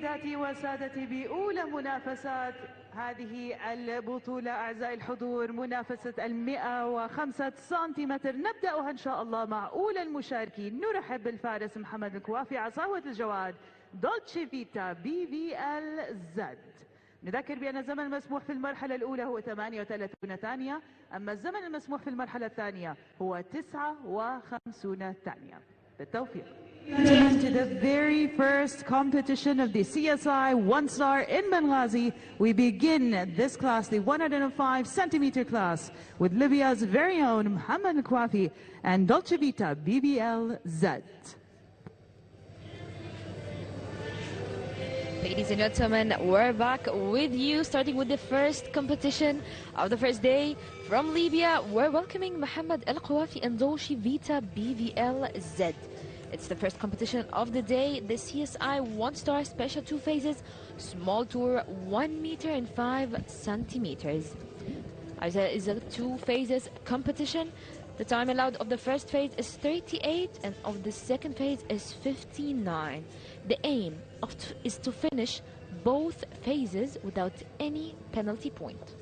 سيداتي وسادتي بأولى منافسات هذه البطولة أعزائي الحضور، منافسة 105 سنتيمتر. نبدأها إن شاء الله مع أولى المشاركين. نرحب بالفارس محمد الكوافي عصاوة الجواد دولتشي فيتا BVL زد. نذكر بأن الزمن المسموح في المرحلة الأولى هو 38 ثانية، أما الزمن المسموح في المرحلة الثانية هو 59 ثانية. بالتوفيق. To the very first competition of the CSI One Star in Benghazi, we begin this class, the 105 centimeter class, with Libya's very own Mohammed Al-Kwafi and Dolce Vita BBL Z. Ladies and gentlemen, we're back with you, starting with the first competition of the first day from Libya. We're welcoming Mohammed Al-Kwafi and Dolce Vita BVL Z. It's the first competition of the day, the CSI One Star Special 2 Phases Small Tour 1 meter and 5 centimeters. As it is a 2 phases competition, the time allowed of the first phase is 38 and of the second phase is 59. The aim is to finish both phases without any penalty point.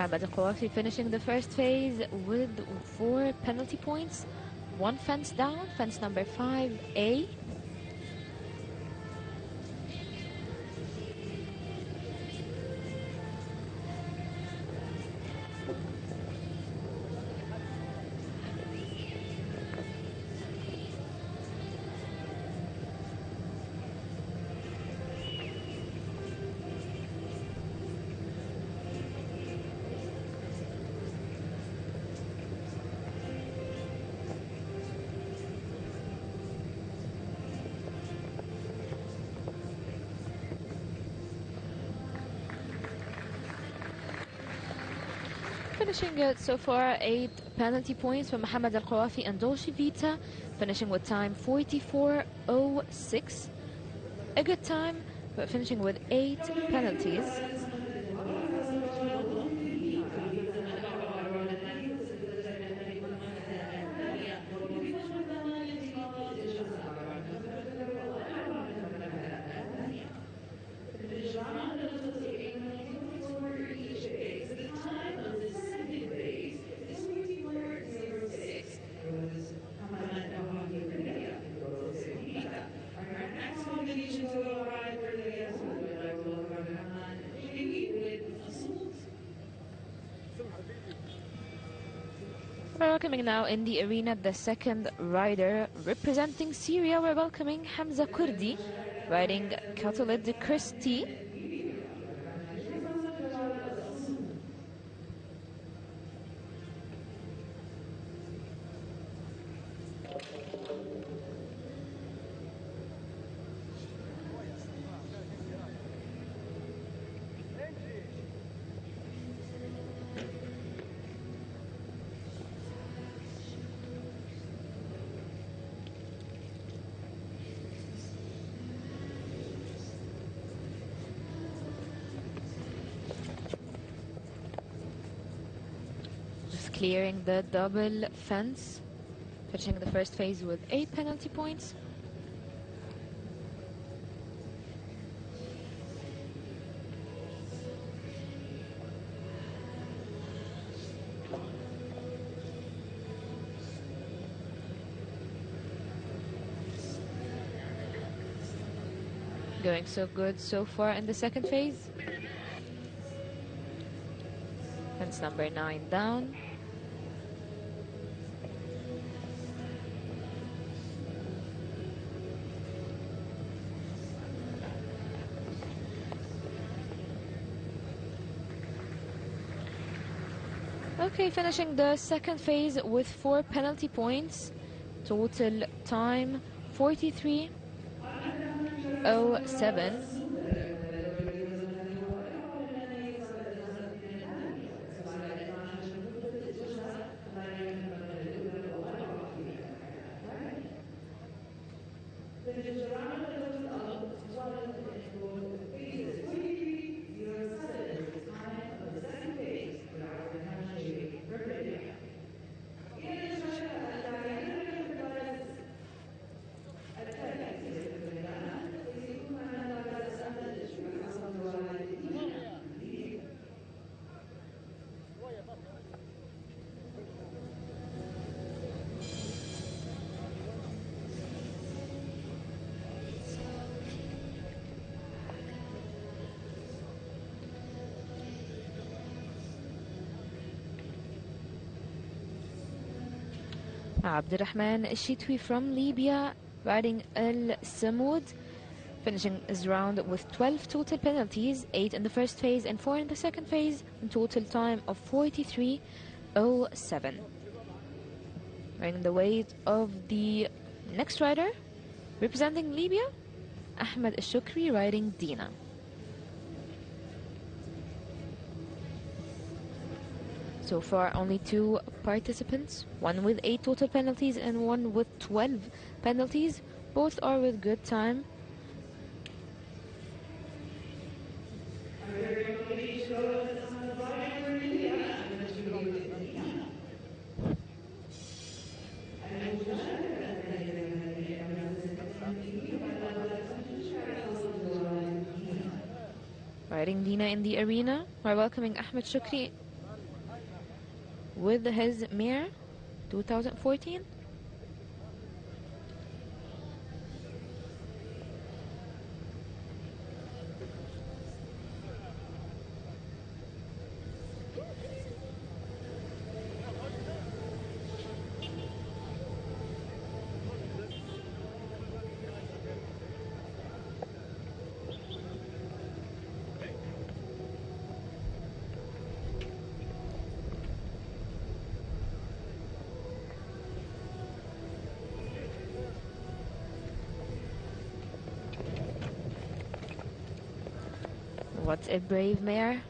Mohammed Al-Kwafi finishing the first phase with 4 penalty points, 1 fence down, fence number 5A. Finishing it so far, 8 penalty points for Mohammed Al-Kwafi and Dolce Vita, finishing with time 44.06. A good time, but finishing with 8 penalties. We're welcoming now in the arena the second rider representing Syria. We're welcoming Hamza Kurdi, riding Catalid Christie. Clearing the double fence, finishing the first phase with 8 penalty points. Going so good so far in the second phase. Fence number 9 down. Okay, finishing the second phase with 4 penalty points. Total time 43.07. Abdurrahman Shitwi from Libya riding Al Samud, finishing his round with 12 total penalties, 8 in the first phase and 4 in the second phase, in total time of 43.07. Wearing the weight of the next rider, representing Libya, Ahmed Shukri riding Dina. So far, only 2 participants, one with 8 total penalties and one with 12 penalties. Both are with good time. Riding Dina in the arena, we're welcoming Ahmed Shukri with his mare 2014. What a brave mare,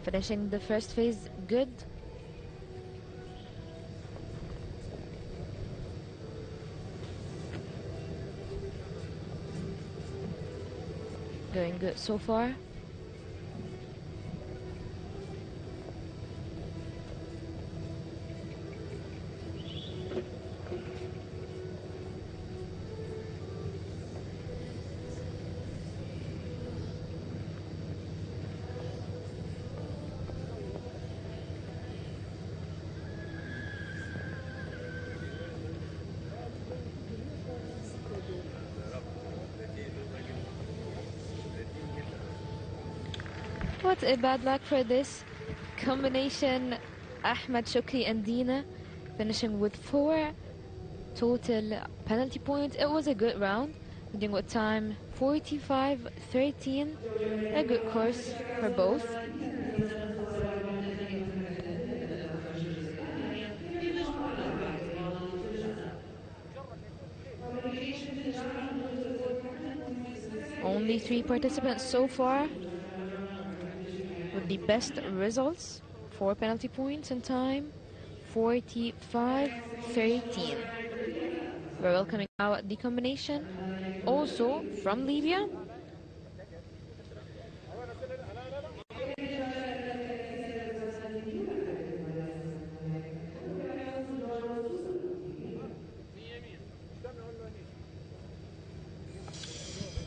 finishing the first phase good. Going good so far. What a bad luck for this combination, Ahmed Shukri and Dina, finishing with 4 total penalty points. It was a good round, ending with time 45-13, a good course for both. Only 3 participants so far with the best results, 4 penalty points in time 45-13. We're welcoming now the combination, also from Libya.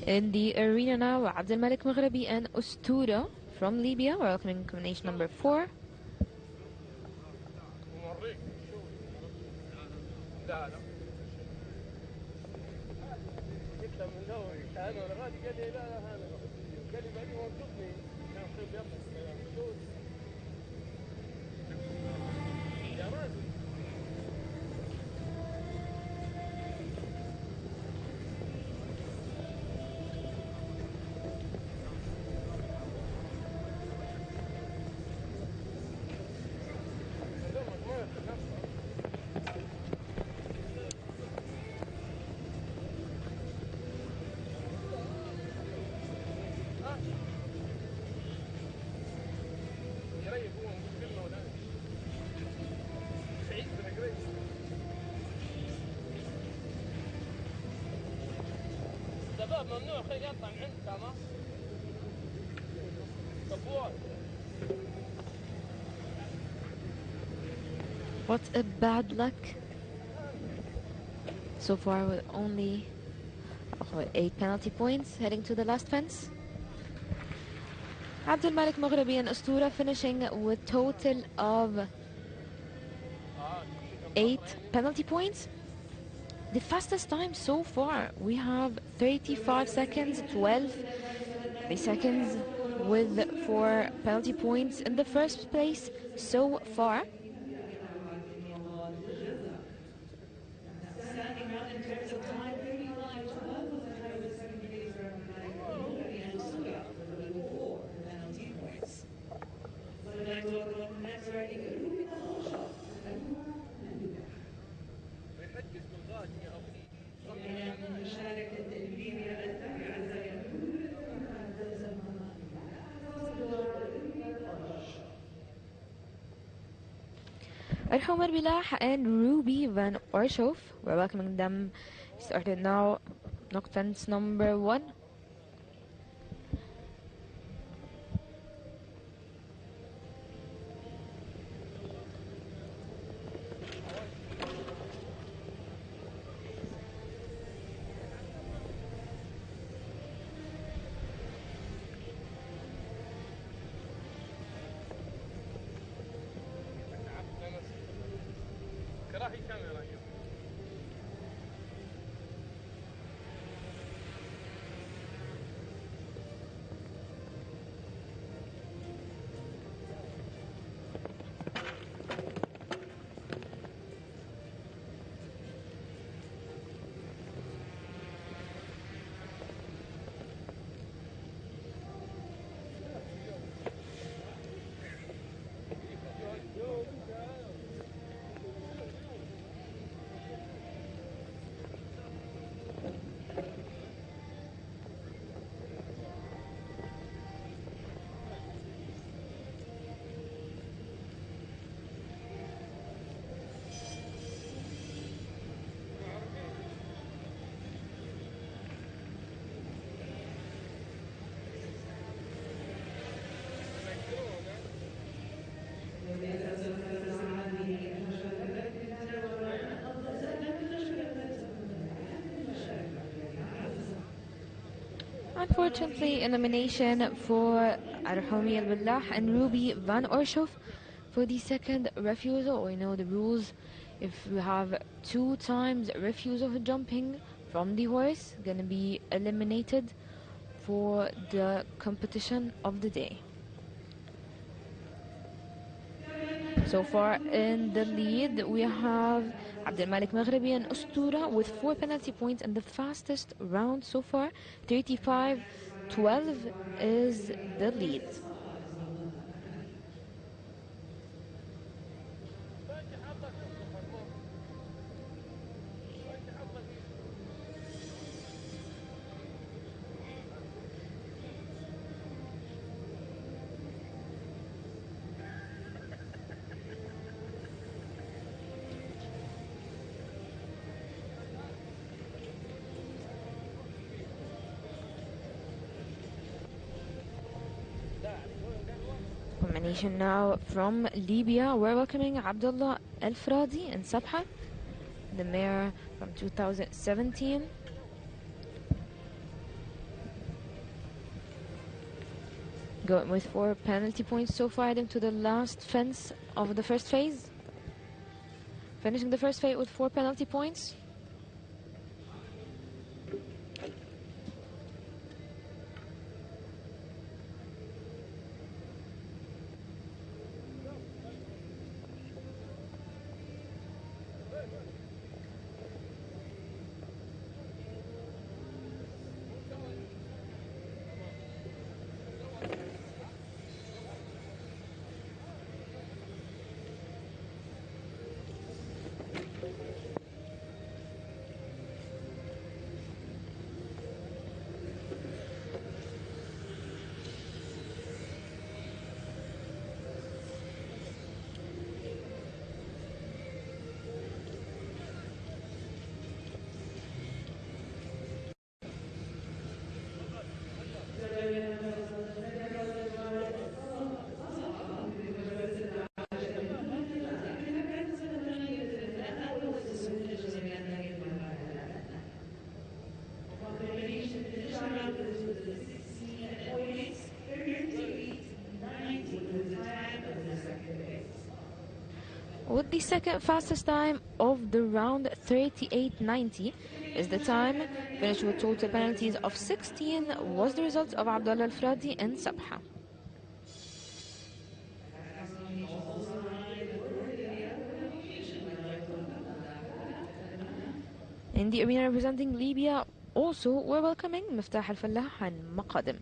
In the arena now, Abdelmalik Maghrabi and Ustura from Libya. We're welcoming combination number 4. What a bad luck so far, with only 8 penalty points heading to the last fence. عبد الملك مغربي and أسطورة finishing with total of 8 penalty points. The fastest time so far, we have 35 seconds, 12 seconds with 4 penalty points in the first place so far. Standing out in terms of time, 35-12 was the time of the second place for Mughabi and Usura with 4 penalty points. So I'd like to welcome next riding Ruby Bashar. من مشاركة ليبيا الثاني أعزائي Erhomer Bilah and Ruby Van Orshoff, we're welcoming them. Started now, knock fence number 1. Unfortunately, elimination for Arhomi Al-Billah and Ruby Van Orshoff for the second refusal. We know the rules. If you have 2 times refusal of jumping from the horse, gonna be eliminated for the competition of the day. So far in the lead, we have Abdel Malik Maghribi and Ustura with 4 penalty points in the fastest round so far. 35-12 is the lead. Combination now from Libya. We're welcoming Abdullah Al Fradi and Sabha, the mare from 2017. Going with 4 penalty points so far, heading to the last fence of the first phase. Finishing the first phase with 4 penalty points. But the second fastest time of the round, 38.90, is the time. Finished with total penalties of 16, was the result of Abdullah Al-Fradi and Sabha. In the arena representing Libya, also we're welcoming Miftah Al-Fallah and Maqadim.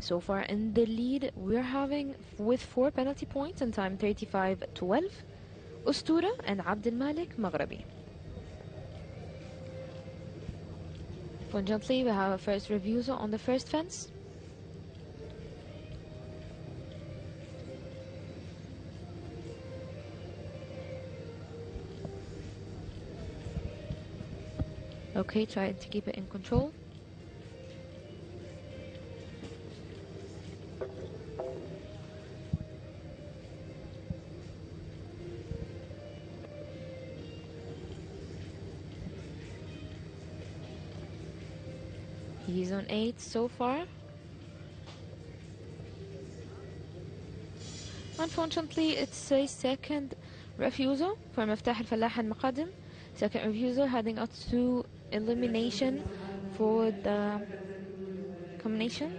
So far in the lead, we're having with 4 penalty points in time 35-12, Ustura and Abdel Malik Maghrabi. Fortunately, we have a first refusal on the first fence. Okay, try to keep it in control. He's on 8 so far. Unfortunately, it's a second refusal for Miftah Al-Fallah and Maqadim. Second refusal heading up to elimination for the combination.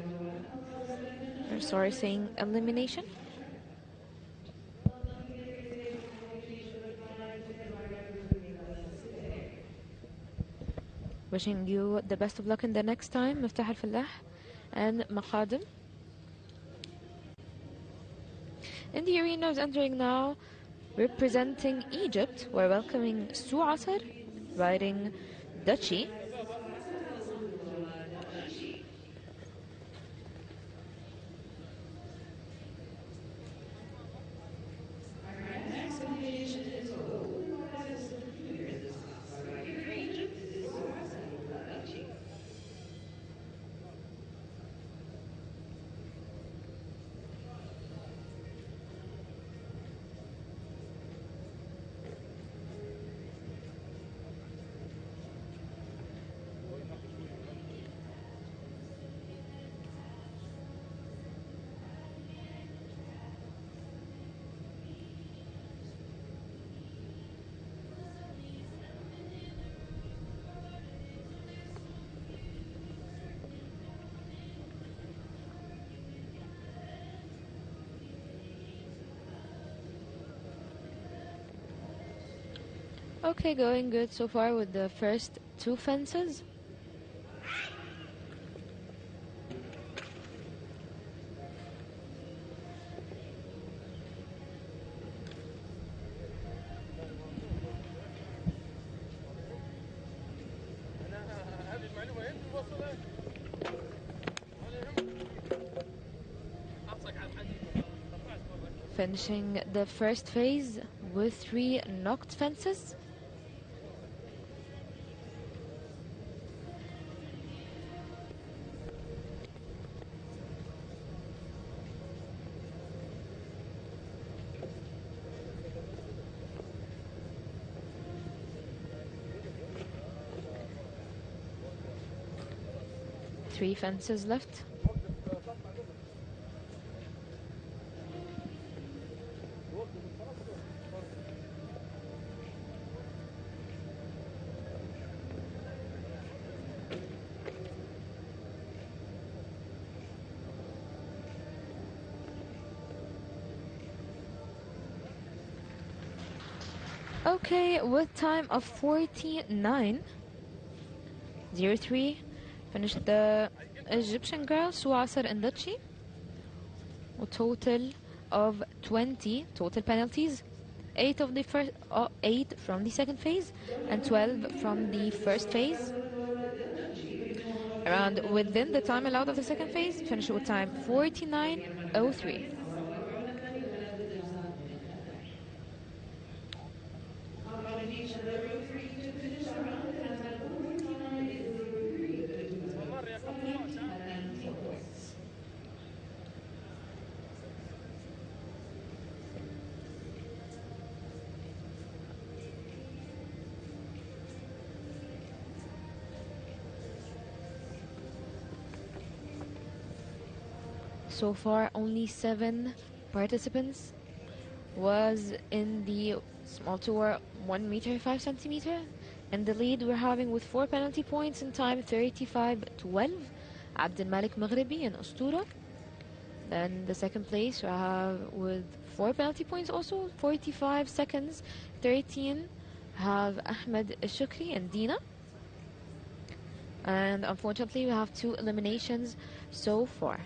Or sorry, saying elimination. Wishing you the best of luck in the next time, Miftah Al-Fallah and Maqadim. In the arenas entering now, representing Egypt, we're welcoming Su Asr, riding Duchy. Okay, going good so far with the first 2 fences. Finishing the first phase with 3 knocked fences. Three fences left. Okay, with time of 49.03, finished the Egyptian girl Su Asr and Duchy. A total of 20 total penalties, 8 of the first, 8 from the second phase, and 12 from the first phase. Around within the time allowed of the second phase, finished with time 49.03. So far, only 7 participants was in the small tour 1 meter 5 centimeter. In the lead we're having with 4 penalty points in time 35-12 عبد الملك مغربي in أسطورة. Then the second place we have with 4 penalty points also 45 seconds 13 have Ahmed Shukri and Dina. And unfortunately we have 2 eliminations so far.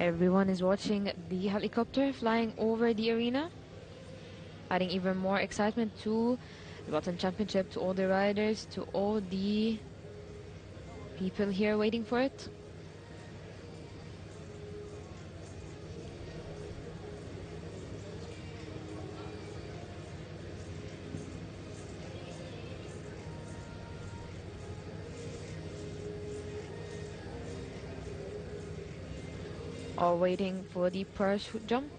Everyone is watching the helicopter flying over the arena, adding even more excitement to the Watan Championship, to all the riders, to all the people here waiting for it. All waiting for the parachute jump.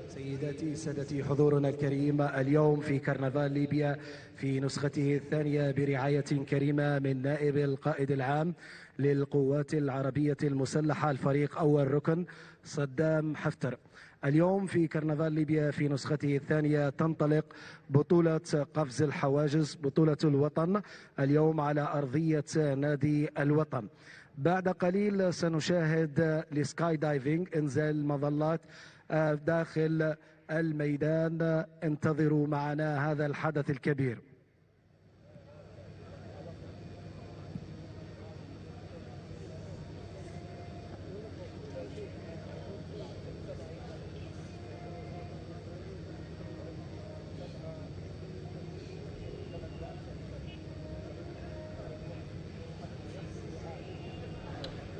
سيداتي سادتي، حضورنا الكريم اليوم في كرنفال ليبيا في نسخته الثانية برعاية كريمة من نائب القائد العام للقوات العربية المسلحة الفريق أول ركن صدام حفتر. اليوم في كرنفال ليبيا في نسخته الثانية تنطلق بطولة قفز الحواجز، بطولة الوطن، اليوم على أرضية نادي الوطن. بعد قليل سنشاهد السكاي دايفنج، انزال مظلات داخل الميدان. انتظروا معنا هذا الحدث الكبير.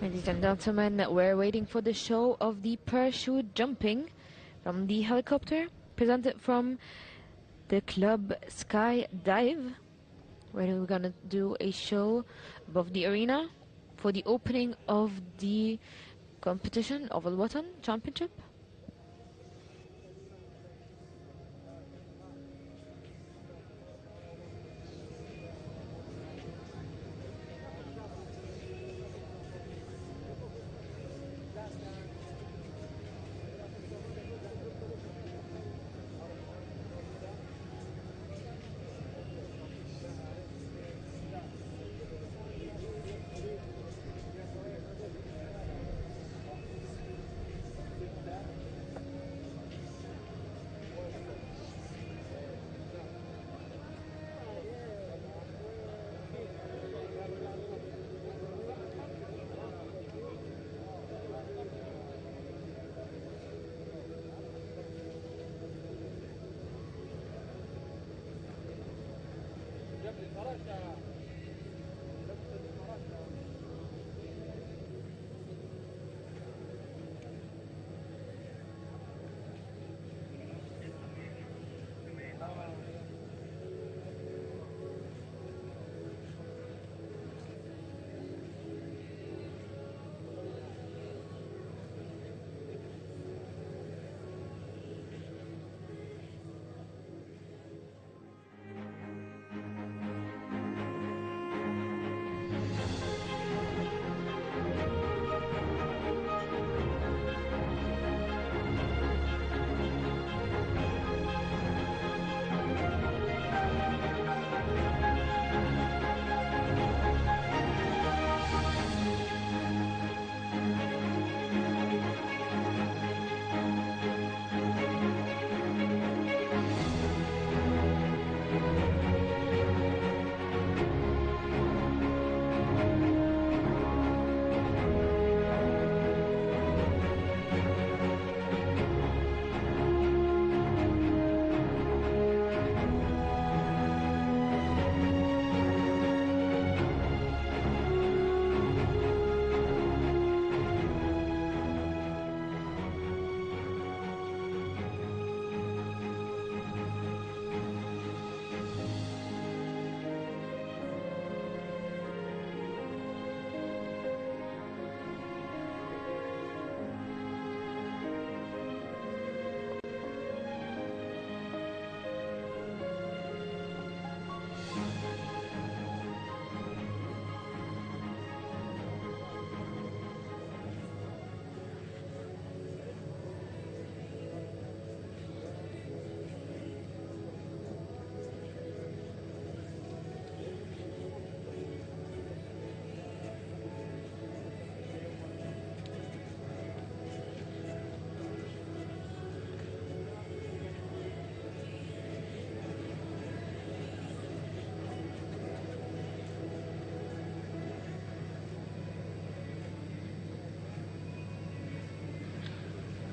Ladies and gentlemen, we're waiting for the show of the parachute jumping from the helicopter, presented from the club Sky Dive, where we're gonna do a show above the arena for the opening of the competition of Al-Watan Championship.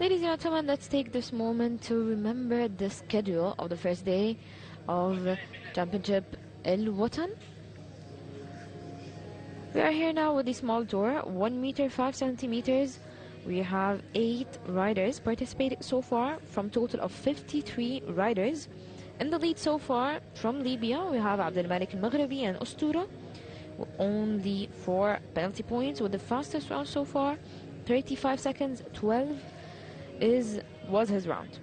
Ladies and gentlemen, let's take this moment to remember the schedule of the first day of Championship El Watan. We are here now with the small tour, 1 meter 5 centimeters. We have 8 riders participating so far from total of 53 riders. In the lead so far from Libya, we have Abdel Malik al-Maghribi and Ustura. Only 4 penalty points with the fastest round so far, 35 seconds 12 was his round.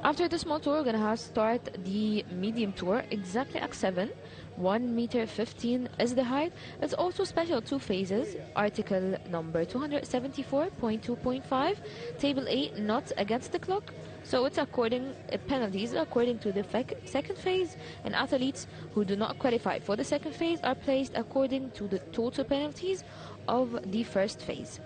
After the small tour, we're gonna start the medium tour exactly at 7. 1 meter 15 is the height. It's also special 2 phases. Article number 274.2.5, table A, not against the clock. So it's penalties according to the second phase, and athletes who do not qualify for the second phase are placed according to the total penalties of the first phase.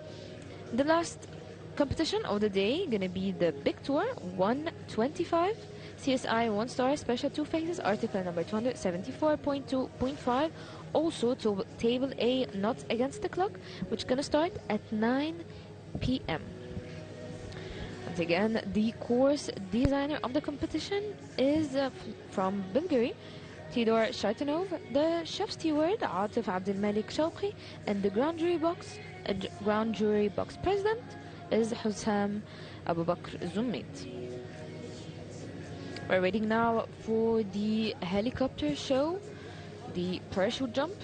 The last competition of the day gonna be the big tour, 125 CSI 1 star special 2 phases, article number 274.2.5, also to table A, not against the clock, which gonna start at 9 p.m. Once again, the course designer of the competition is from Bulgaria, Tidor Shartanov, the chef steward Atif Abdel Malik Shawqi, and the ground jury box president is Hussam Abu Bakr Zummit. We're waiting now for the helicopter show, the parachute jump.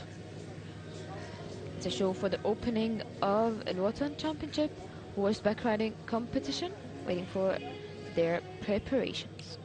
It's a show for the opening of Al Watan Championship horseback riding competition, waiting for their preparations.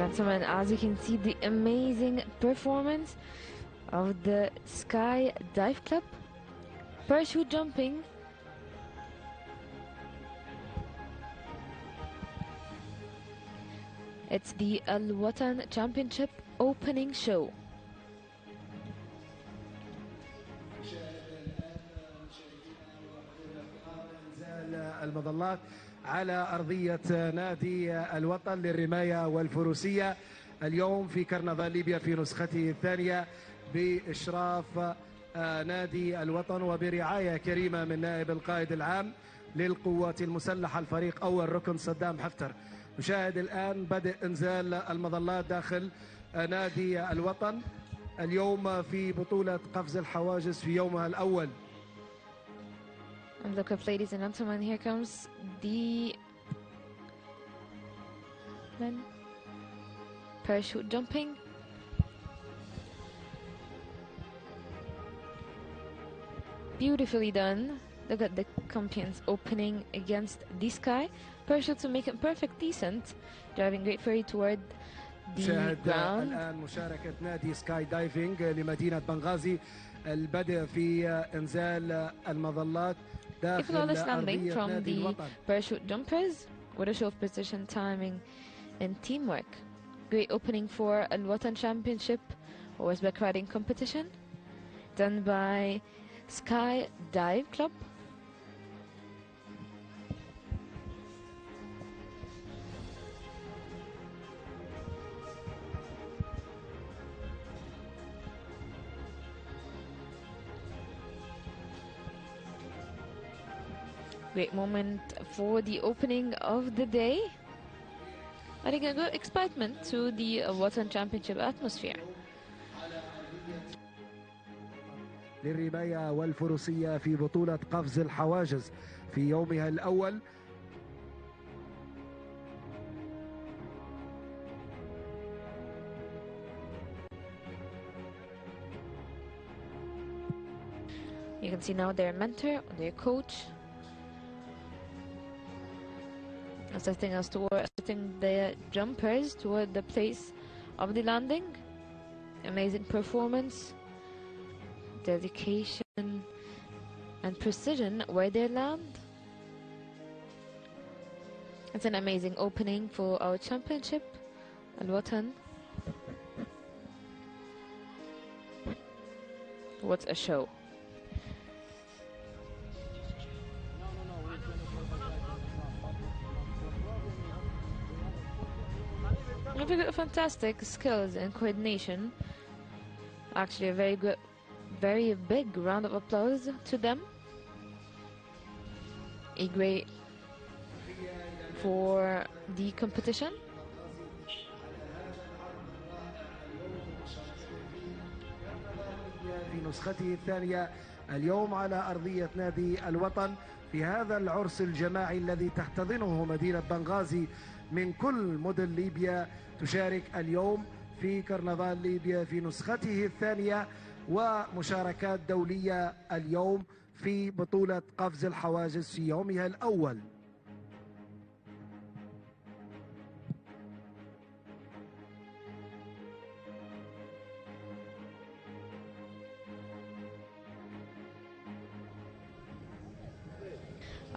gentlemen, as you can see, the amazing performance of the Sky Dive Club. Parachute jumping. It's the Al Watan Championship opening show. المظلات على أرضية نادي الوطن للرماية والفروسية اليوم في كرنفال ليبيا في نسخته الثانية بإشراف نادي الوطن وبرعاية كريمة من نائب القائد العام للقوات المسلحة الفريق أول ركن صدام حفتر. نشاهد الآن بدء إنزال المظلات داخل نادي الوطن اليوم في بطولة قفز الحواجز في يومها الأول. And look up, ladies and gentlemen, here comes the men parachute jumping. Beautifully done. Look at the champions opening against the Sky. Parachute to make it perfect descent, driving gracefully toward the ground. الآن مشاركة نادي سكاي دايفنج لمدينة بنغازي البدء في إنزال المظلات A flawless landing from the parachute jumpers with a show of precision, timing and teamwork. Great opening for Al Watan Championship horseback riding competition done by Sky Dive Club. Great moment for the opening of the day. Adding a good excitement to the Watan Championship atmosphere. للرماية والفروسية في بطولة قفز الحواجز في يومها الأول. You can see now their mentor, their coach, assisting the jumpers toward the place of the landing. Amazing performance, dedication and precision where they land. It's an amazing opening for our championship, Al Watan. What a show. Fantastic skills and coordination. Actually, a very good, very big round of applause to them. A great for the competition. في نسخته الثانية اليوم على أرضية نادي الوطن في هذا العرس الجماعي الذي تحتضنه مدينة بنغازي من كل مدن ليبيا. تشارك اليوم في كرنفال ليبيا في نسخته الثانية ومشاركات دولية اليوم في بطولة قفز الحواجز في يومها الأول.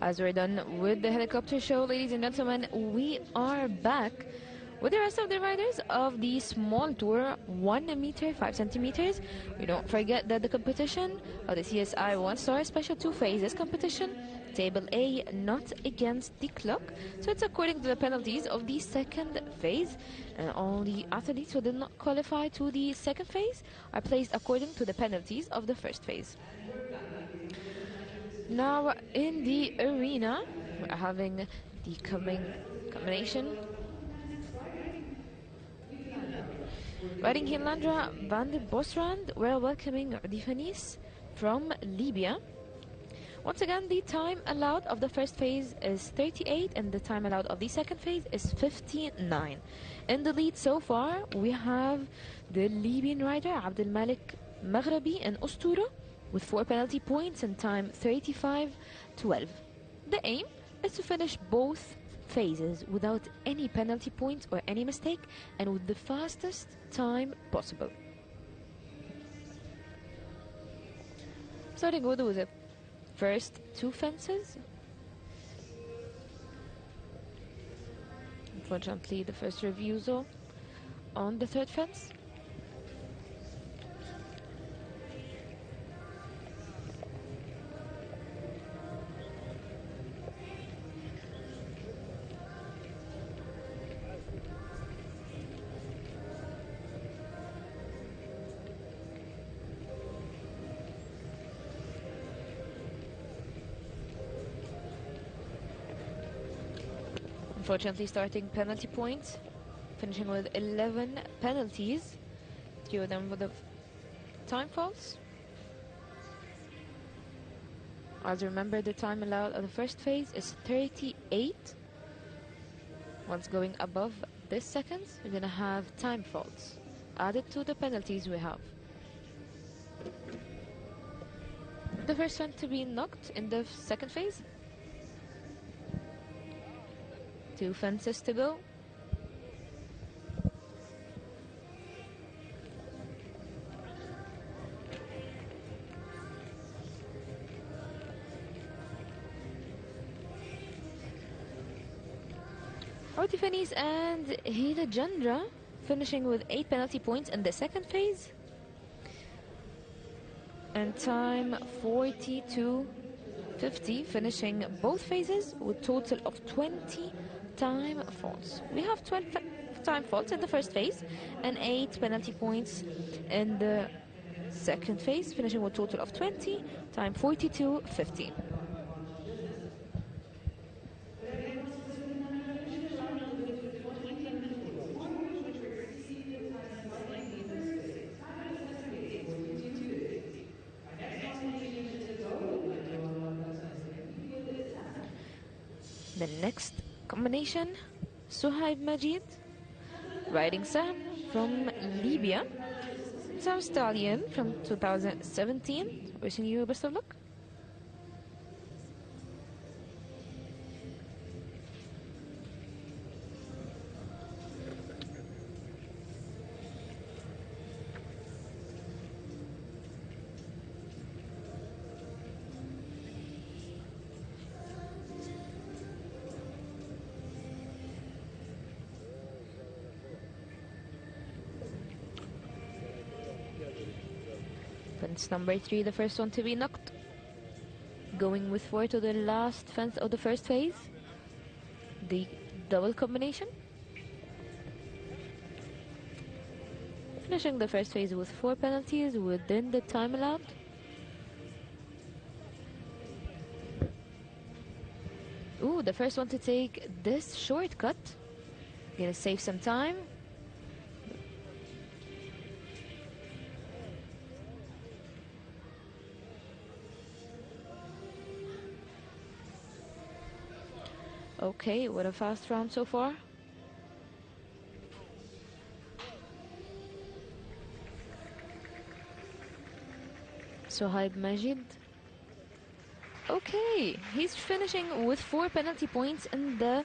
As we're done with the helicopter show, ladies and gentlemen, we are back with the rest of the riders of the small tour 1 meter 5 centimeters. We don't forget that the competition of the CSI 1-star special 2 phases competition, table A, not against the clock, so it's according to the penalties of the second phase, and all the athletes who did not qualify to the second phase are placed according to the penalties of the first phase. Now in the arena, we're having the combination. Riding Hilandra van de Bosrand, we're welcoming Difanis from Libya. Once again, the time allowed of the first phase is 38 and the time allowed of the second phase is 59. In the lead so far, we have the Libyan rider Abdel Malik Maghrabi and Ustura with 4 penalty points and time 35-12. The aim is to finish both phases without any penalty points or any mistake, and with the fastest time possible. Starting with the first two fences. Unfortunately, the first refusal on the third fence. Unfortunately, starting penalty points, finishing with 11 penalties, 3 of them with the time faults. As remember, the time allowed of the first phase is 38. Once going above this seconds, we're gonna have time faults added to the penalties we have. The first one to be knocked in the second phase. 2 fences to go. Ortifanis and Hilajandra finishing with 8 penalty points in the second phase. And time 42:50, finishing both phases with total of 20 time faults. We have 12 time faults in the first phase and 8 penalty points in the second phase, finishing with a total of 20, time 42:50. The next combination, Suhaib Majid, riding Sam from Libya. Sam Stallion from 2017. Wishing you best of luck. Fence number 3, the first one to be knocked. Going with 4 to the last fence of the first phase. The double combination. Finishing the first phase with 4 penalties within the time allowed. Ooh, the first one to take this shortcut. Gonna save some time. Okay, what a fast round so far. Suhaib Majid. Okay, he's finishing with 4 penalty points in the,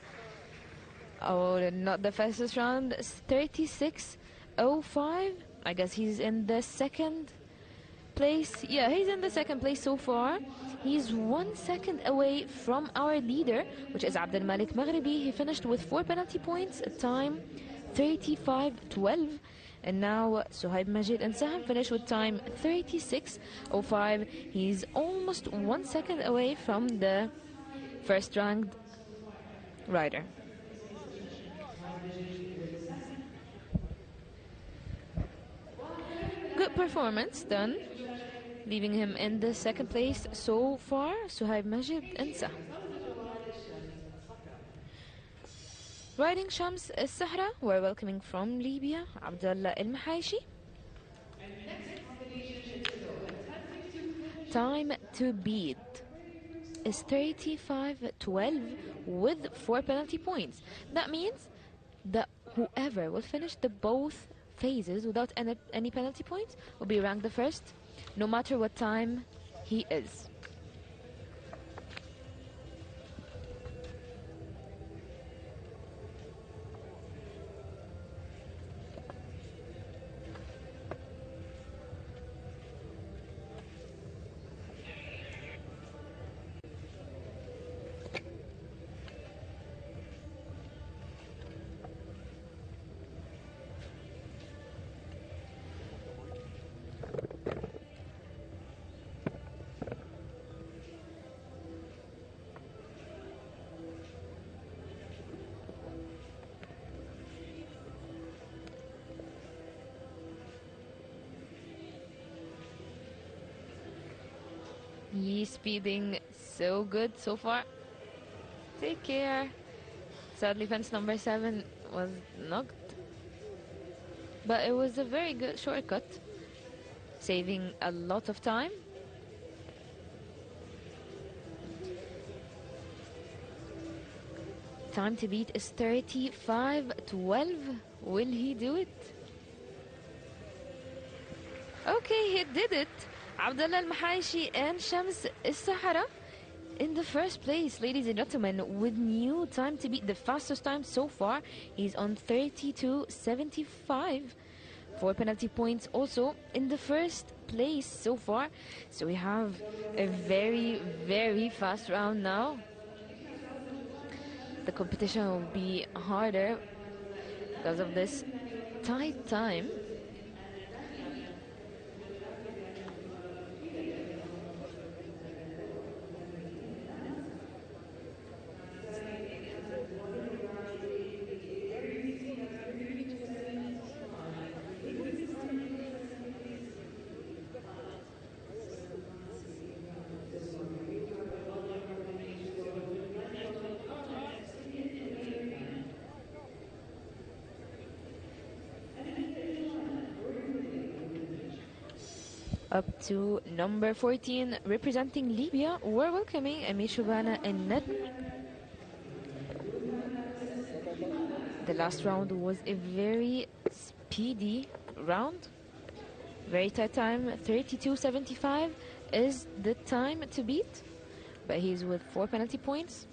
oh, not the fastest round, 36:05. I guess he's in the second place. Yeah, he's in the second place so far. He's 1 second away from our leader, which is Abdel Malik Maghribi. He finished with 4 penalty points, time 35:12. And now Suhaib Majid and Saham finish with time 36:05. He's almost 1 second away from the first ranked rider. Good performance done, leaving him in the second place so far, Suhaib Majid and Saham. Riding Shams Al-Sahra, we're welcoming from Libya, Abdullah Al-Mahaishi. Time to beat is 35:12 with 4 penalty points. That means that whoever will finish the both phases without any penalty points will be ranked the first, no matter what time he is. He's speeding so good so far. Take care. Sadly, fence number 7 was knocked, but it was a very good shortcut, saving a lot of time. Time to beat is 35:12. Will he do it? Okay, he did it. Abdullah Al-Mahaishi and Shams Al-Sahara in the first place, ladies and gentlemen, with new time to beat, the fastest time so far. He's on 32:75. 4 penalty points also in the first place so far. So we have a very, very fast round now. The competition will be harder because of this tight time. Up to number 14, representing Libya, we're welcoming Amir Shubana and Nadm. The last round was a very speedy round. Very tight time, 32:75 is the time to beat, but he's with 4 penalty points.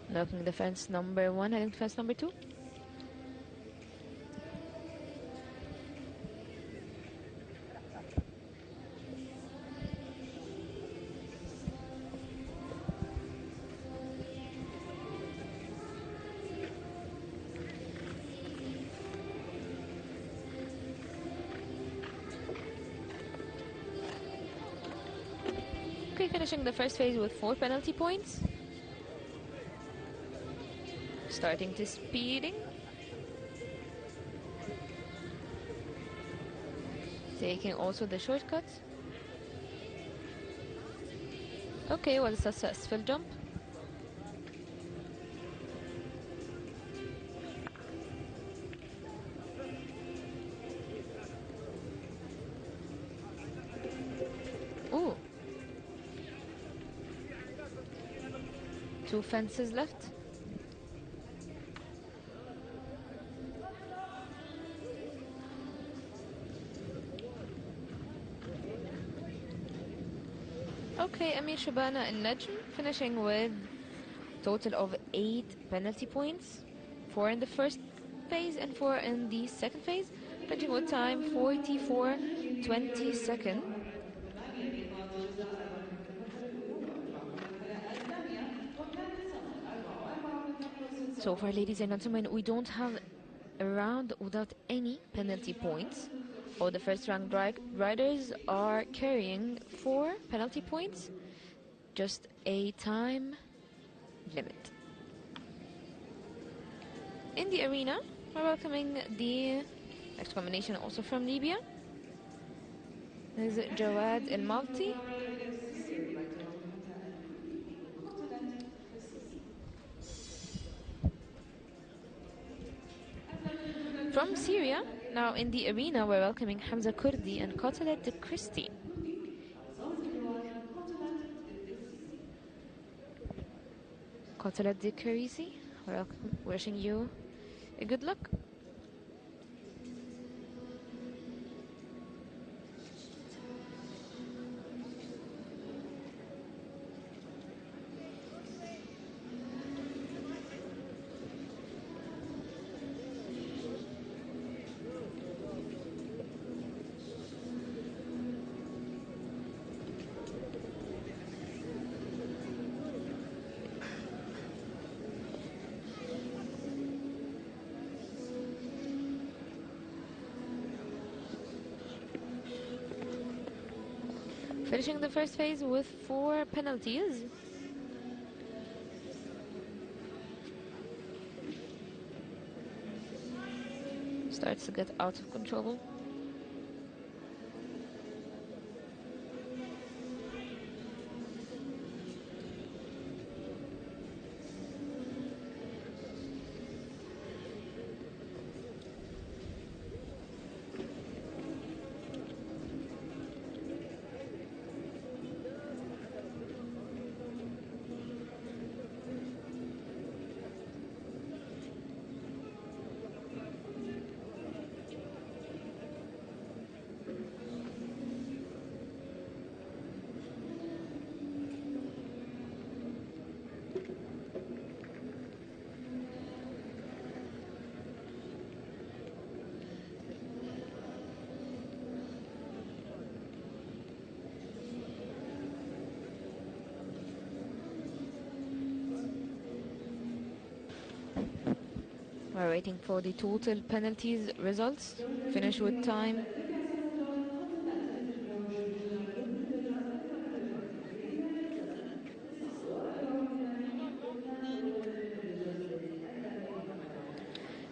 Knocking the fence number 1, heading to fence number 2. Okay, finishing the first phase with 4 penalty points. Starting to speeding. Taking also the shortcuts. Okay, was a successful jump. Ooh. 2 fences left. Okay, Amir Shabana and Najm finishing with total of 8 penalty points. 4 in the first phase and 4 in the second phase. Finishing with time 44:20. So far, ladies and gentlemen, we don't have a round without any penalty points. All the first round riders are carrying 4 penalty points, just a time limit. In the arena, we're welcoming the next combination also from Libya. This is Jawad El Malti. From Syria, now in the arena, we're welcoming Hamza Kurdi and Qatalat Christie. Qatalat Christie, wishing you a good luck. Finishing the first phase with 4 penalties. Starts to get out of control. We're waiting for the total penalties results. Finish with time.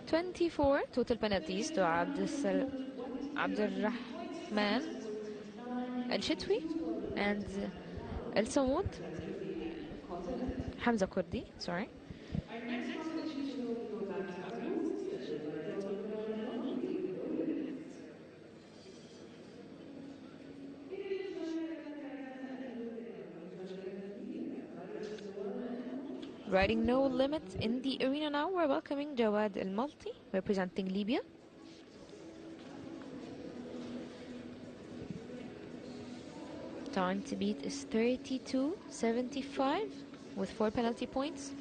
"24 total penalties to عبد الرحمن الشتوي and El Samoud Hamza Kurdi, sorry. Riding no limit in the arena now. We're welcoming Jawad Al Malti, representing Libya. Time to beat is 32.75 with 4 penalty points.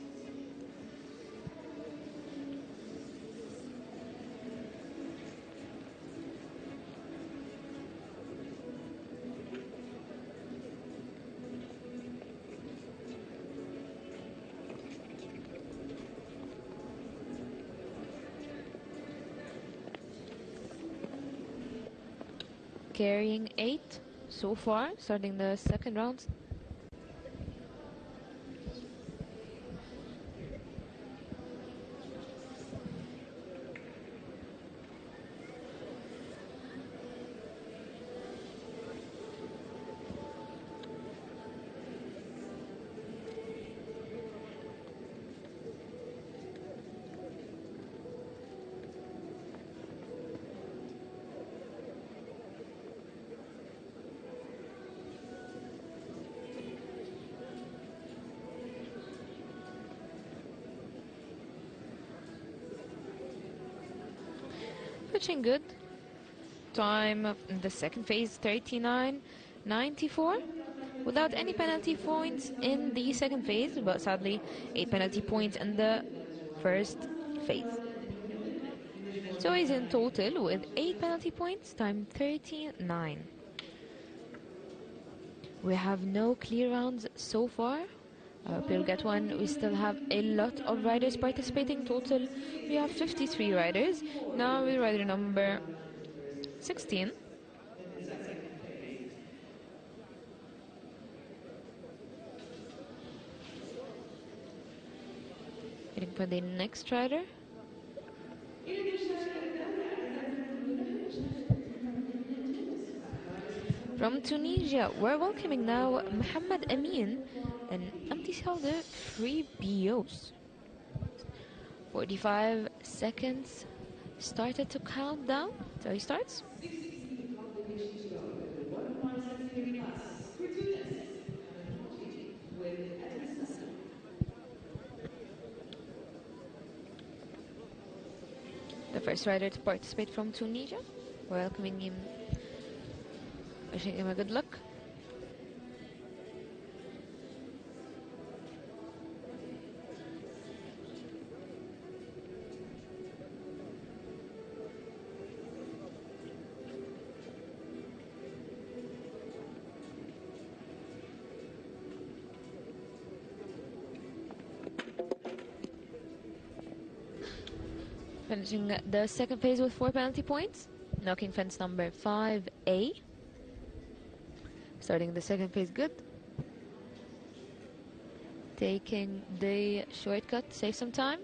Carrying 8 so far, starting the second round. Pitching good. Time in the second phase 39.94 without any penalty points in the second phase, but sadly 8 penalty points in the first phase. So he's in total with 8 penalty points, time 39. We have no clear rounds so far. We'll get one. We still have a lot of riders participating. Total, we have 53 riders. Now we're rider number 16. Waiting for the next rider. From Tunisia, we're welcoming now Mohammed Amin, an empty shoulder free BOs. 45 seconds started to count down, so he starts. The first rider to participate from Tunisia, welcoming him, wishing him a good luck. Finishing the second phase with 4 penalty points, knocking fence number 5A. Starting the second phase good. Taking the shortcut to save some time.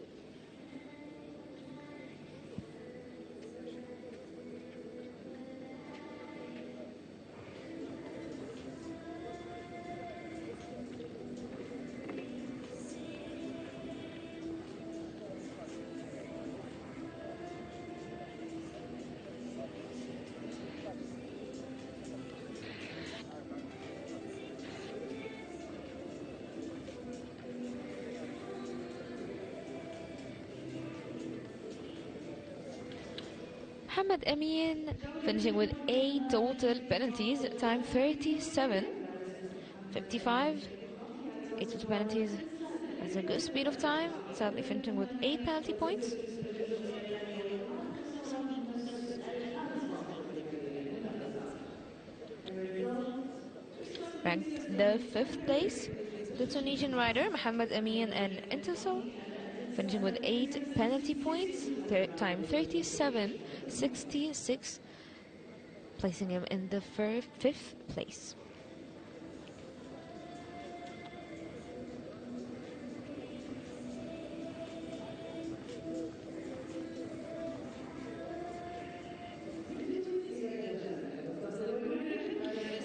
Mohammed Amin finishing with 8 total penalties, time 37.55. 8 total penalties. That's a good speed of time. Sadly finishing with 8 penalty points. Ranked the 5th place, the Tunisian rider Mohammed Amin and Intisal. finishing with 8 penalty points, time 37.66, placing him in the 5th place.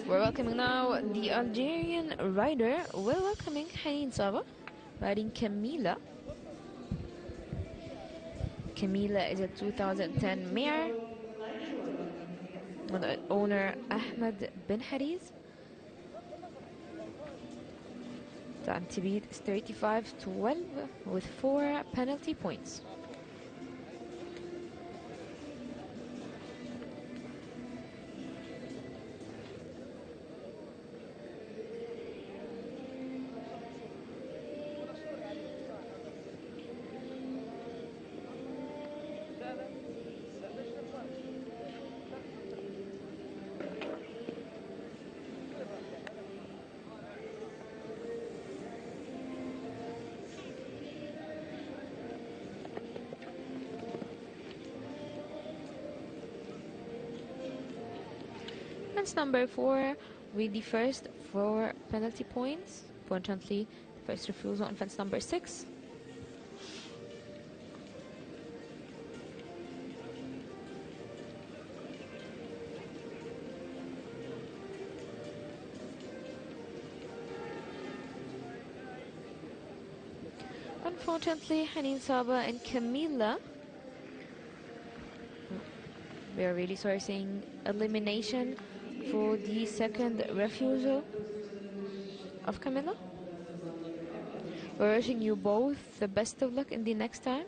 We're welcoming now the Algerian rider. We're welcoming Hanin Saba, riding Camila. Camila is a 2010 mare with the owner Ahmed Ben Hariz. Time to beat is 35.12 with 4 penalty points. Fence number 4 with the first 4 penalty points. Fortunately, the first refusal on fence number 6. Unfortunately, Hanin Saba and Camila, we are really sorry saying elimination for the second refusal of Camila. We're wishing you both the best of luck in the next time.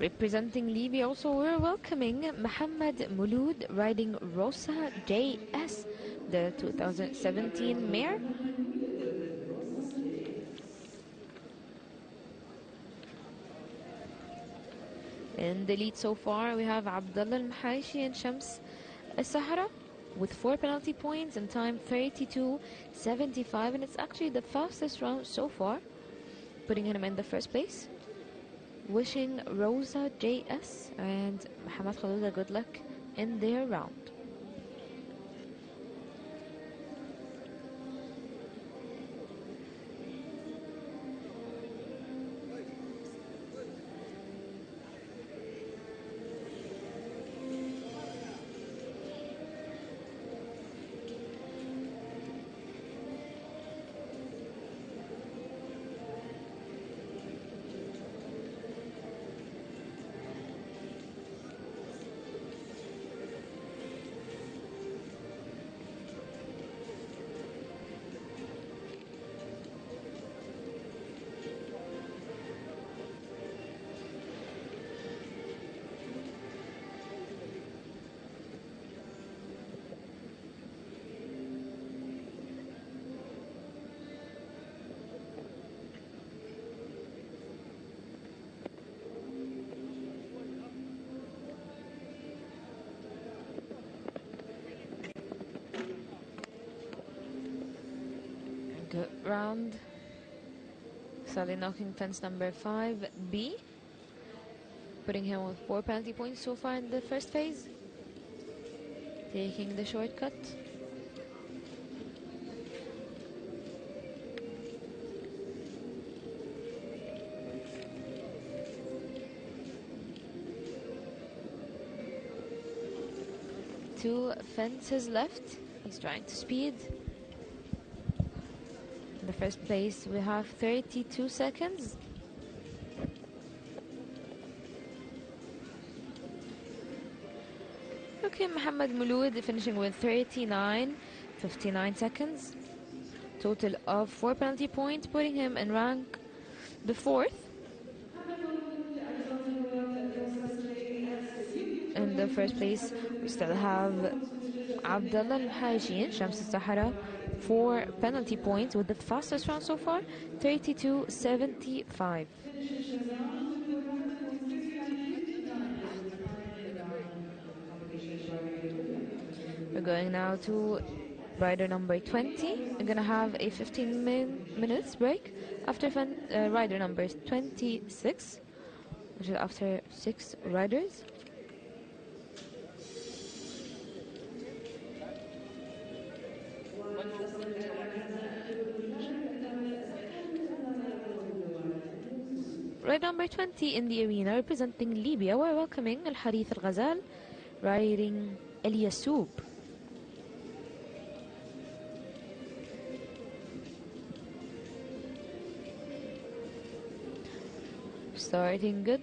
Representing Libya also, we're welcoming Mohammed Mouloud riding Rosa JS, the 2017 mare. In the lead so far, we have Abdullah Al-Mahaishi and Shams Al-Sahara with 4 penalty points and time 32.75, and it's actually the fastest round so far, putting him in the first place. Wishing Rosa JS and Mohammed Khalouda good luck in their round. Good round. Sally knocking fence number 5B, putting him with 4 penalty points so far in the first phase. Taking the shortcut. Two fences left. He's trying to speed. In the first place, we have 32 seconds. Okay, Mohammed Mouloud finishing with 39.59 seconds. Total of 4 penalty points, putting him in rank the 4th. In the first place, we still have Abdullah Al-Hajin, Shams al-Sahara, 4 penalty points with the fastest round so far, 32.75. We're going now to rider number 20. We're gonna have a 15 minutes break after rider number 26, which is after 6 riders. Rider number 20 in the arena representing Libya, we're welcoming الحريث الغزال riding اليسوب. Starting good.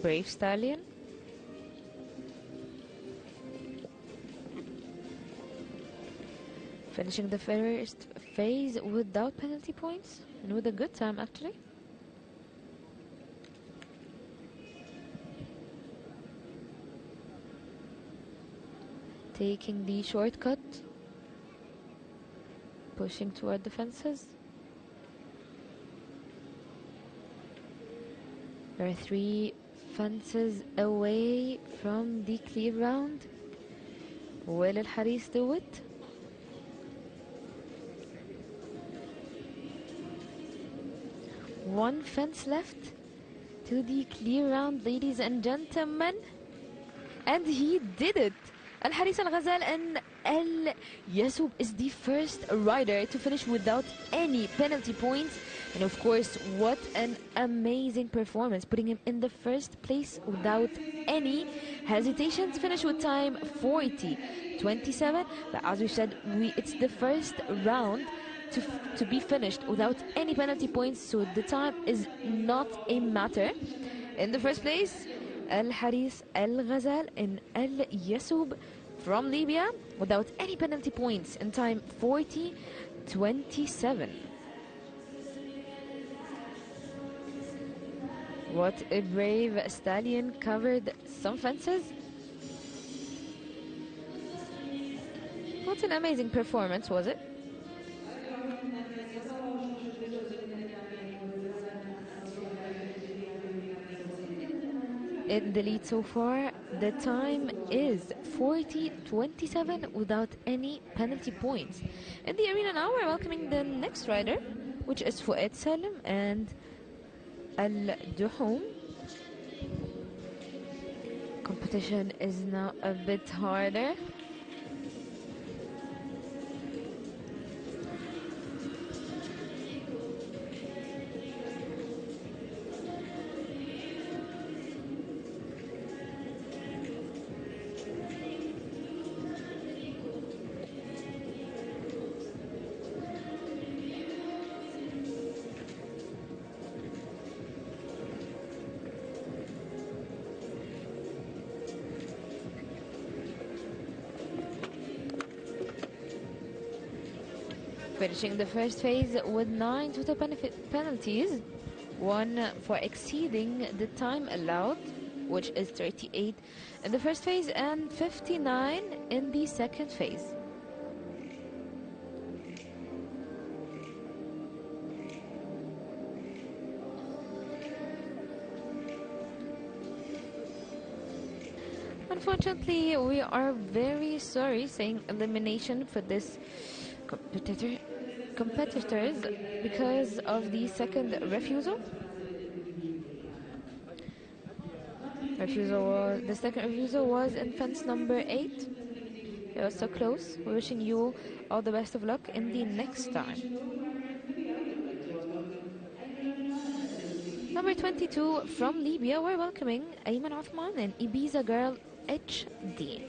Brave Stallion. Finishing the first phase without penalty points and with a good time actually. Taking the shortcut, pushing toward the fences. There are 3 fences away from the clear round. Will الحريث do it? One fence left to the clear round, ladies and gentlemen, and he did it. الحريث الغزال and اليسوب is the first rider to finish without any penalty points, and of course what an amazing performance, putting him in the first place without any hesitations. Finish with time 40.27, but as we said, it's the first round to be finished without any penalty points, so the time is not a matter. In the first place, الحريث الغزال and اليسوب from Libya without any penalty points in time 40.27. What a brave stallion, covered some fences. What an amazing performance was it? In the lead so far, the time is 40.27 without any penalty points. In the arena now, we're welcoming the next rider, which is Fuad Salim and Al-Duhoum. Competition is now a bit harder. Finishing the first phase with 9 total penalties, 1 for exceeding the time allowed, which is 38 in the first phase and 59 in the second phase. Unfortunately, we are very sorry saying elimination for this competitors because of the second refusal. The second refusal was in fence number 8. It was so close. We're wishing you all the best of luck in the next time. Number 22 from Libya, we're welcoming Ayman Othman and Ibiza Girl HD.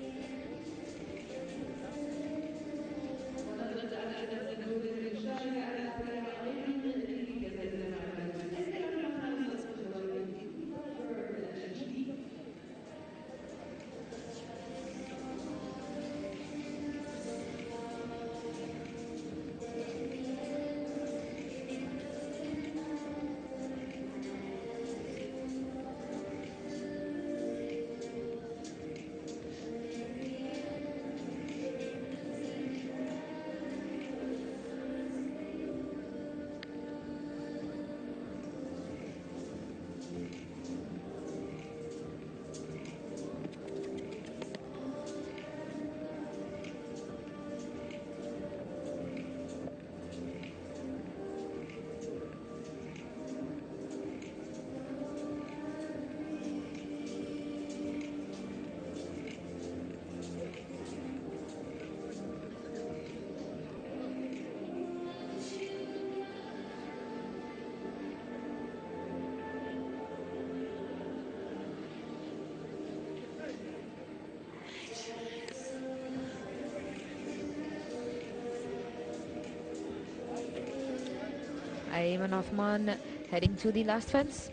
Ayman Othman heading to the last fence.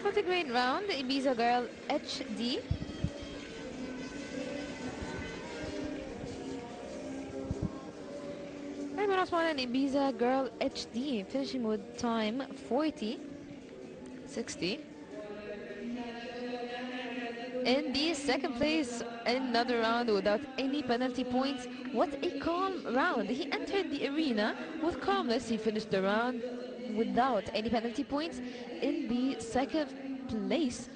What a great round. Ibiza Girl HD. Ayman Othman and Ibiza Girl HD finishing with time 40:60. In the second place, another round without any penalty points. What a calm round. He entered the arena with calmness. He finished the round without any penalty points. In the second place,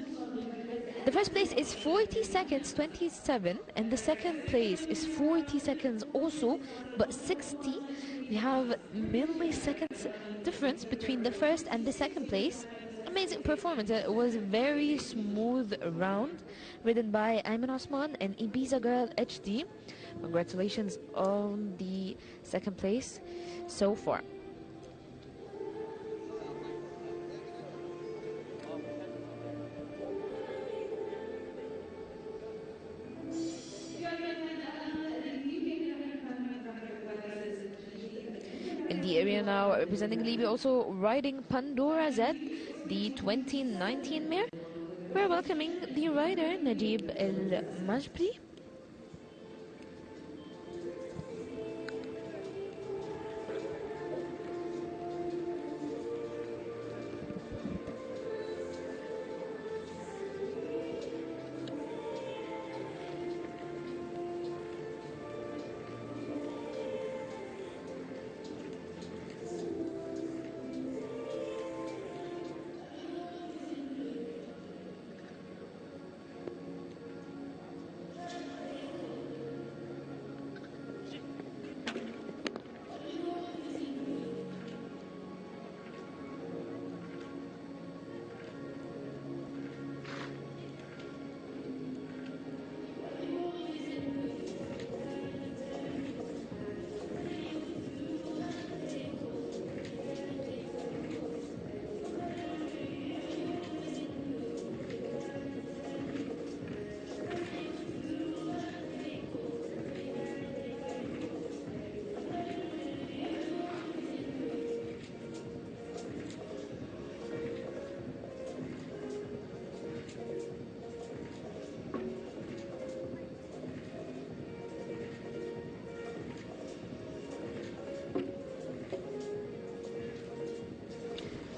the first place is 40 seconds 27, and the second place is 40 seconds also, but 60. We have milliseconds difference between the first and the second place. Amazing performance. It was a very smooth round ridden by Ayman Othman and Ibiza Girl HD. Congratulations on the second place so far. In the area now, representing Libya, also riding Pandora Z, the 2019 mare. We're welcoming the rider Najib El Majbri.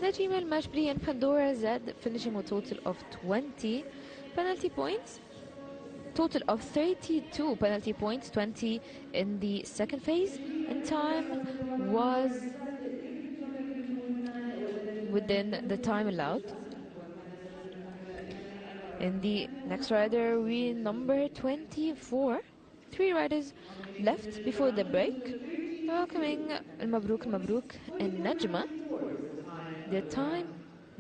Najib El Majbri and Pandora Z finishing with a total of 20 penalty points. Total of 32 penalty points, 20 in the second phase. And time was within the time allowed. In the next rider, we number 24. 3 riders left before the break. Welcoming Al Mabruk and Najma. The time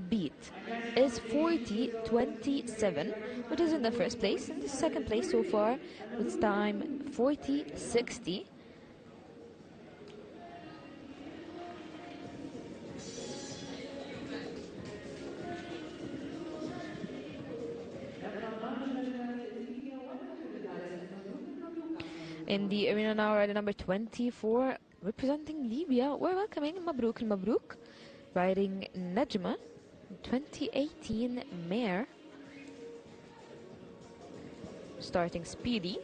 beat is 40:27, which is in the first place. In the second place so far, with time 40:60. In the arena now, rider number 24, representing Libya, we're welcoming Mabruk, riding Najma, 2018 mare, starting speedy.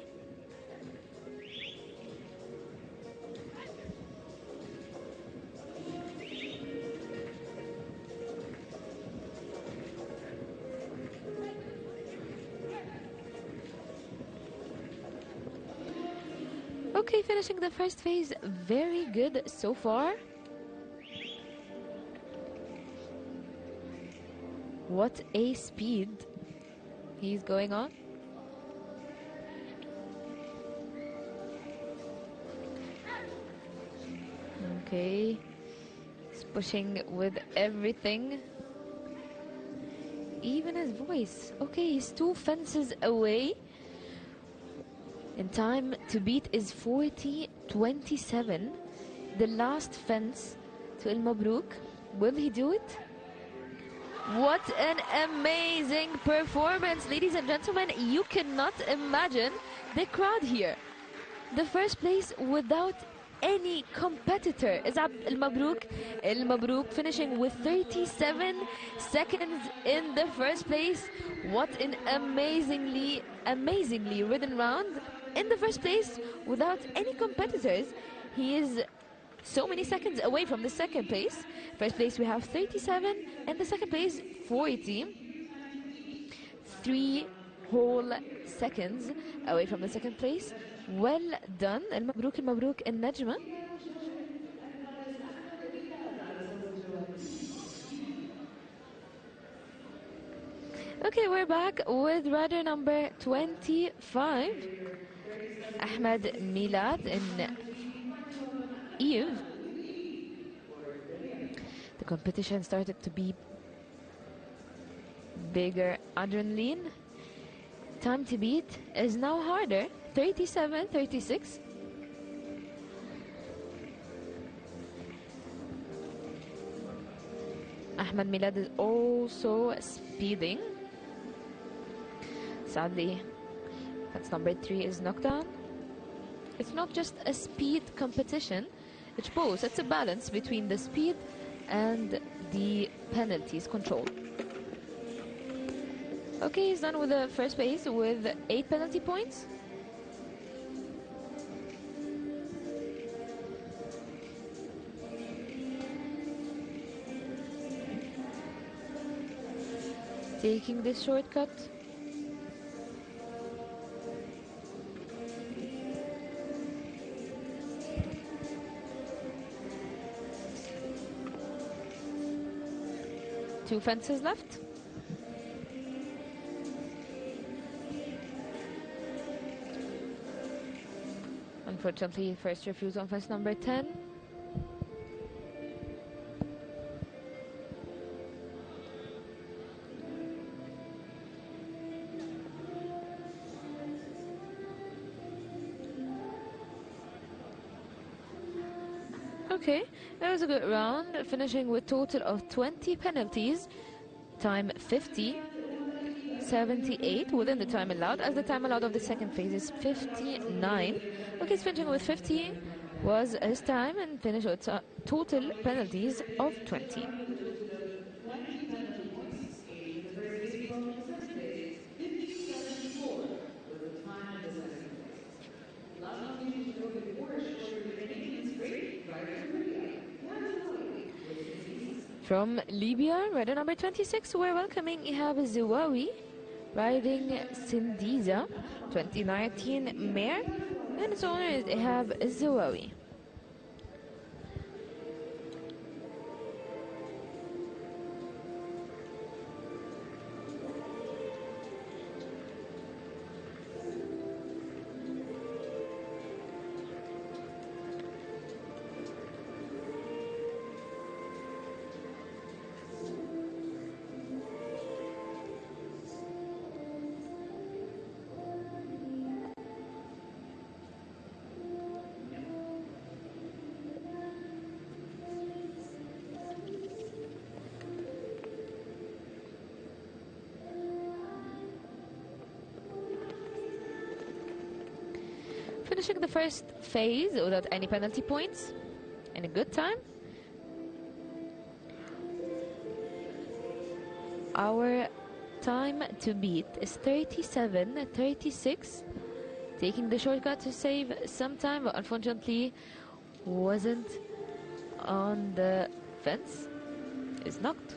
Okay, finishing the first phase, very good so far. What a speed he's going on. Okay, he's pushing with everything, even his voice. Okay, he's 2 fences away. And time to beat is 40:27. The last fence to El Mabruk. Will he do it? What an amazing performance, ladies and gentlemen. You cannot imagine the crowd here. The first place without any competitor. المبروك finishing with 37 seconds in the first place. What an amazingly ridden round in the first place without any competitors. He is so many seconds away from the second place. First place we have 37 and the second place 40. 3 whole seconds away from the second place. Well done. المبروك النجمة. Okay, we're back with rider number 25, Ahmed Milad and Eve. The competition started to be bigger. Adrenaline. Time to beat is now harder. 37-36. Ahmed Milad is also speeding. Sadly, fence number 3 is knocked down. It's not just a speed competition, it's a balance between the speed and the penalties control. Okay, he's done with the first phase with 8 penalty points. Taking this shortcut. Two fences left. Unfortunately, first refuse on fence number 10. Okay, that was a good round, finishing with total of 20 penalties, time 50:78 within the time allowed, as the time allowed of the second phase is 59. Okay, it's finishing with 50 was his time and finished with total penalties of 20. From Libya, rider number 26, we're welcoming Ihab Zawawi, riding Sindiza 2019 mare, and its owner is Ihab Zawawi. Finishing the first phase without any penalty points in a good time. Our time to beat is 37:36. Taking the shortcut to save some time, but unfortunately wasn't on the fence. Is knocked.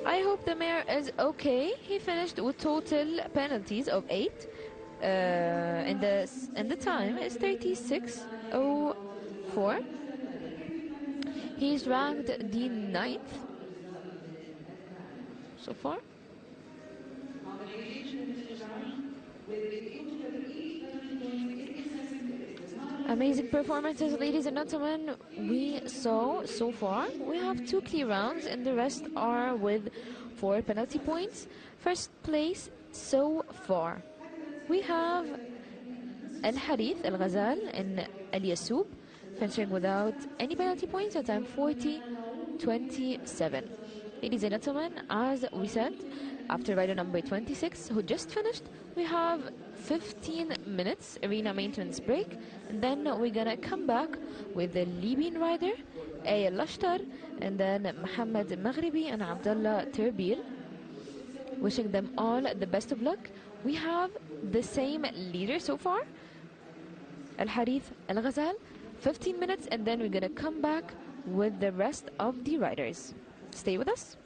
I hope the mayor is okay. He finished with total penalties of 8. And the time is 36:04. He's ranked the 9th so far. Amazing performances, ladies and gentlemen, we saw so far. We have 2 clear rounds and the rest are with 4 penalty points. First place so far, we have الحريث الغزال and اليسوب, finishing without any penalty points at time 40-27. Ladies and gentlemen, as we said, after rider number 26 who just finished, we have 15 minutes arena maintenance break, and then we're gonna come back with the Libyan rider Ayel Lashtar and then Mohammed Maghribi and Abdullah Terbil. Wishing them all the best of luck. We have the same leader so far, Al Harith Al Ghazal, 15 minutes, and then we're gonna come back with the rest of the riders. Stay with us.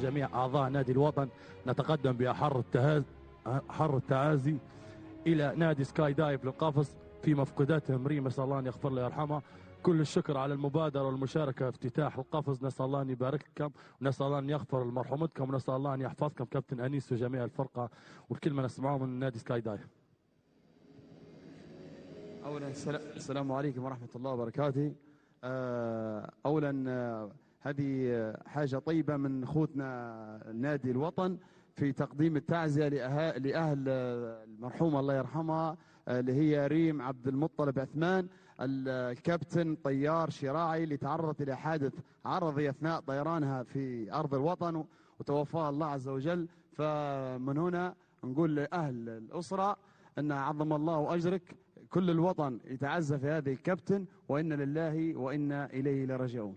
وجميع أعضاء نادي الوطن نتقدم بأحر التعازي إلى نادي سكاي دايف للقفص في مفقوداتهم ريم، نسأل الله أن يغفر له ويرحمها. كل الشكر على المبادرة والمشاركة في افتتاح القفز، نسأل الله أن يبارك لكم ونسأل الله أن يغفر لمرحومتكم ونسأل الله أن يحفظكم كابتن أنيس وجميع الفرقة، والكلمة نسمعها من نادي سكاي دايف. أولا السلام عليكم ورحمة الله وبركاته. أولا هذه حاجة طيبة من أخوتنا نادي الوطن في تقديم التعزية لأهل المرحومة الله يرحمها اللي هي ريم عبد المطلب عثمان، الكابتن طيار شراعي اللي تعرضت إلى حادث عرضي أثناء طيرانها في أرض الوطن وتوفاها الله عز وجل. فمن هنا نقول لأهل الأسرة أن عظم الله أجرك، كل الوطن يتعزى في هذه الكابتن، وإن لله وإنا إليه لراجعون.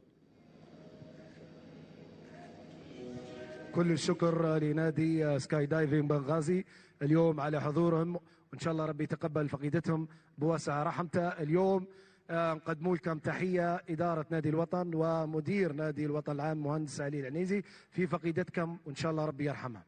كل الشكر لنادي سكاي دايفنج بنغازي اليوم على حضورهم، وإن شاء الله ربي يتقبل فقيدتهم بواسع رحمته. اليوم نقدموا لكم تحية إدارة نادي الوطن ومدير نادي الوطن العام مهندس علي العنيزي في فقيدتكم، وإن شاء الله ربي يرحمها.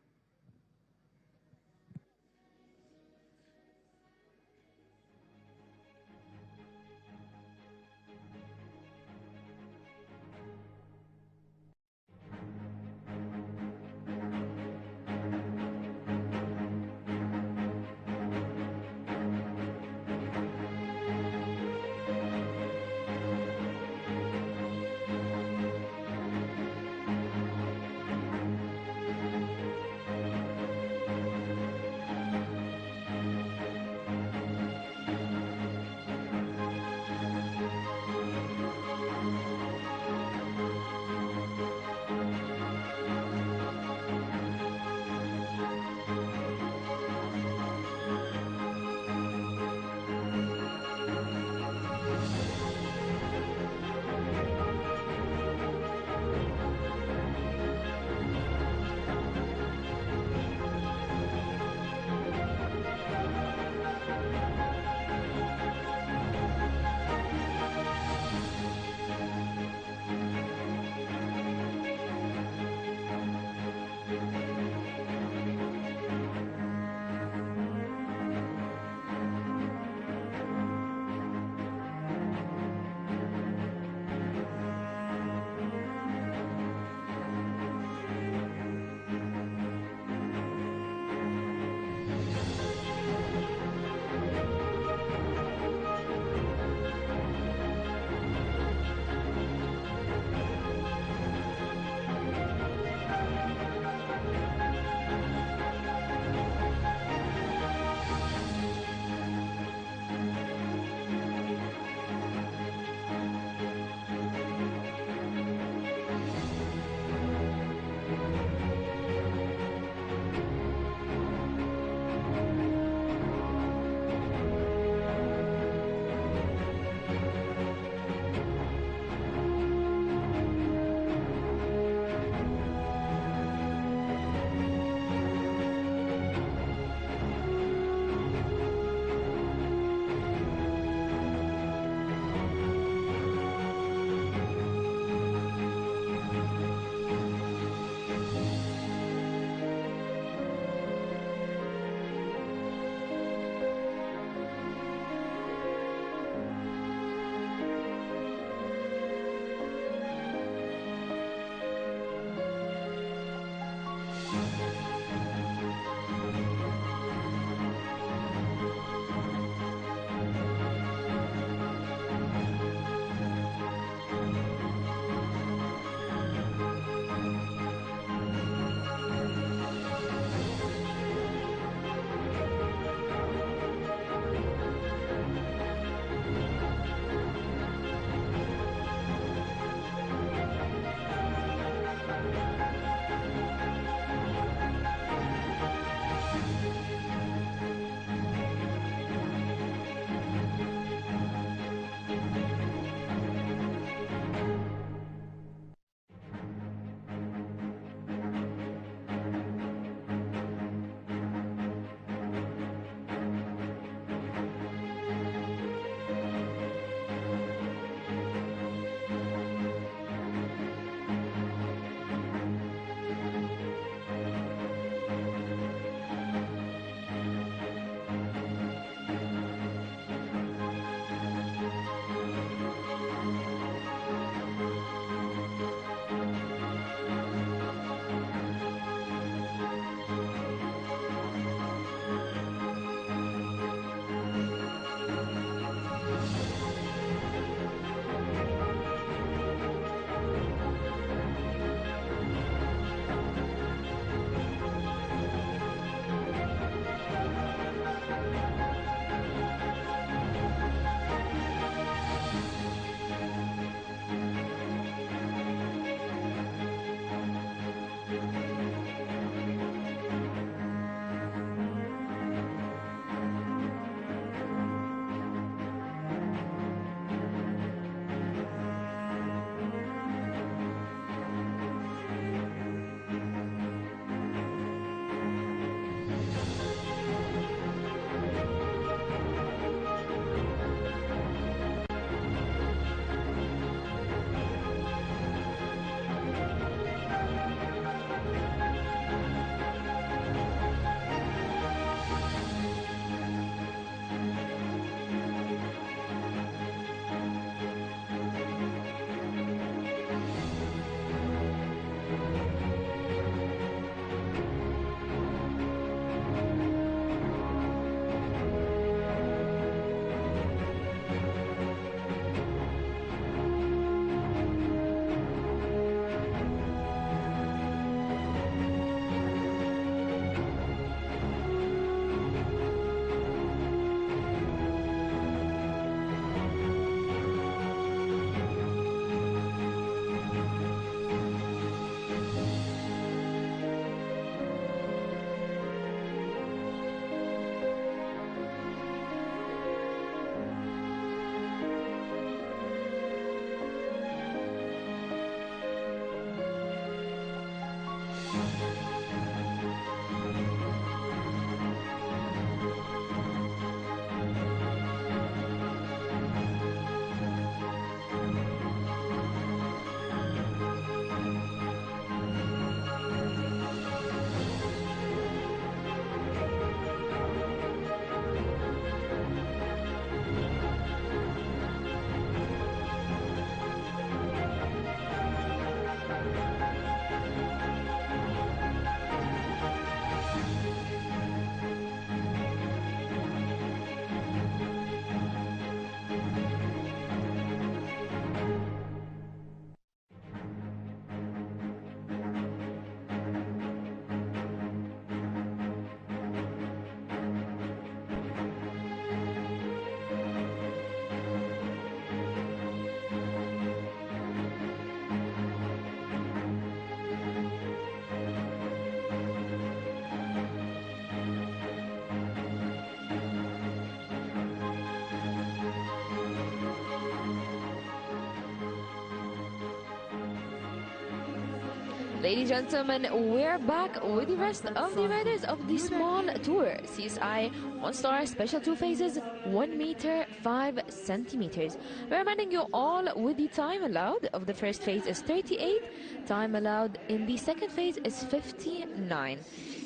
Ladies and gentlemen, we're back with the rest of the riders of the small tour. CSI 1 star special 2 phases, 1 meter 5 centimeters. We're reminding you all with the time allowed of the first phase is 38. Time allowed in the second phase is 59.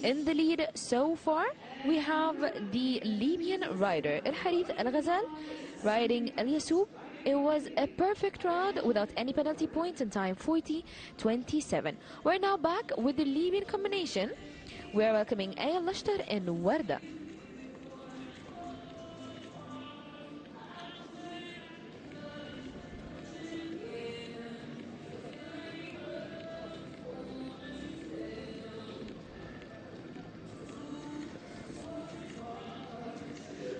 In the lead so far, we have the Libyan rider El Harith El Ghazal riding El Yasoub. It was a perfect round without any penalty points in time 40-27. We're now back with the Libyan combination. We're welcoming Ayal Lashtar and Warda.